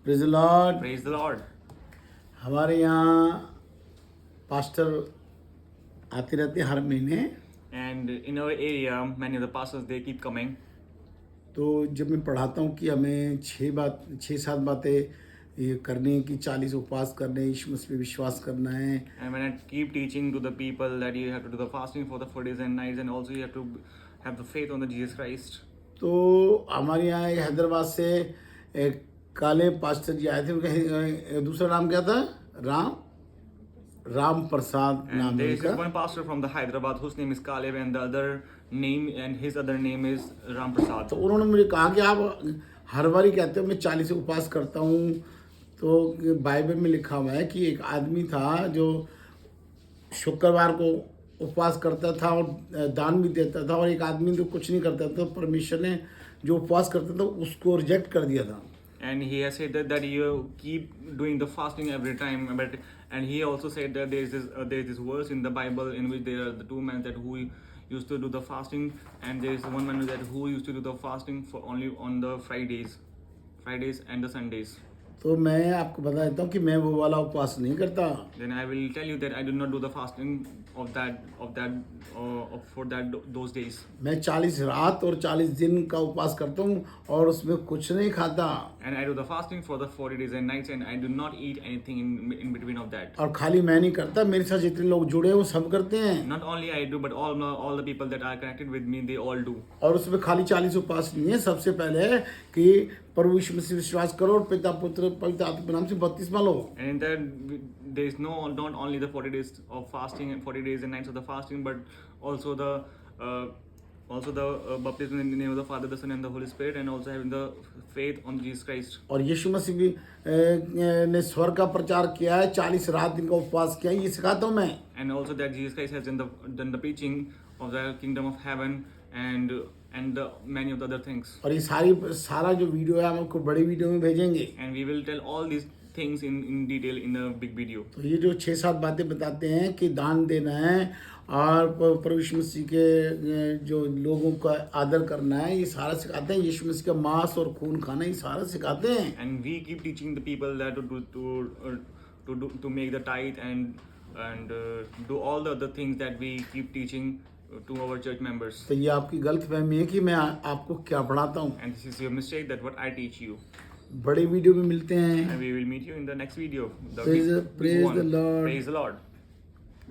Praise the Lord. Praise the Lord. हमारे यहाँ pastor आते रहते हैं हर महीने। And in our area, many of the pastors they keep coming. तो जब मैं पढ़ाता हूँ कि हमें 6-7 बातें ये करने की, 40 उपवास करने, यीशु मसीह पे विश्वास करना है। And when I keep teaching to the people that you have to do the fasting for the 4 days and nights, and also you have to have the faith on the Jesus Christ. तो हमारे यहाँ एक हैदराबाद से एक काले pastor जी आए थे। उनका दूसरा नाम क्या था? राम प्रसाद नाम And है there is उनका। one pastor from the Hyderabad whose name is Kaleb, and the other name and his other name is Ram Prasad. तो उन्होंने मुझे कहा कि आप हर बार ही कहते हो मैं 40 उपवास करता हूँ। तो बाइबल में लिखा हुआ है कि एक आदमी था जो शुक्रवार को उपवास करता था और दान भी देता था, और एक आदमी तो कुछ नहीं करता था। तो परमेश्वर ने जो उपवास करता था उसको रिजेक्ट कर दिया था। And he has said that you keep doing the fasting every time, and he also said that there is this verse in the Bible in which there are the two men that who used to do the fasting, and there is one man that who used to do the fasting for only on the Fridays and the Sundays. तो मैं आपको बता देता हूँ कि मैं वो वाला उपवास नहीं करता। Then I will tell you that I do not do the fasting of those days. मैं 40 रात और 40 दिन का उपवास करता हूँ और उसमें कुछ नहीं खाता। And I do the fasting for the 40 days and nights, and I do not eat anything in between of that. और खाली मैं नहीं करता, मेरे साथ जितने लोग जुड़े हैं वो सब करते हैं। Not only I do, but all the people that are connected with me, they all do. और उसमें खाली 40 उपवास नहीं है। सबसे पहले है कि प्रभु यीशु मसीह विश्वास करो और पिता पुत्र पवित्र आत्मा के नाम से बपतिस्मा लो। And in that there is not only the 40 days of fasting and 40 days and nights of the fasting, but also the baptism in the name of the Father, the Son, and the Holy Spirit, and also having the faith on Jesus Christ. और यीशु मसीह भी ने स्वर्ग का प्रचार किया है, 40 रात दिन का उपवास किया है, ये सिखाता हूँ मैं। And also that Jesus Christ has done the preaching of the kingdom of heaven and many of the other things. और ये सारा जो वीडियो है हम आपको बड़ी वीडियो में भेजेंगे। And we will tell all these things in detail in a big video. तो ये जो 6-7 बातें बताते हैं कि दान देना है और प्रभु यीशु मसीह के जो लोगों का आदर करना है, ये सारा सिखाते हैं। यीशु मसीह का मांस और खून खाना, ये सारा सिखाते हैं। And we keep teaching the people that to make the tithe and do all the other things that we keep teaching to our church members. तो ये आपकी गलतफहमी है कि मैं आपको क्या पढ़ाता हूँ। And this is your mistake that what I teach you. बड़े वीडियो में मिलते हैं। And we will meet you in the next video. Praise the Lord. Praise the Lord.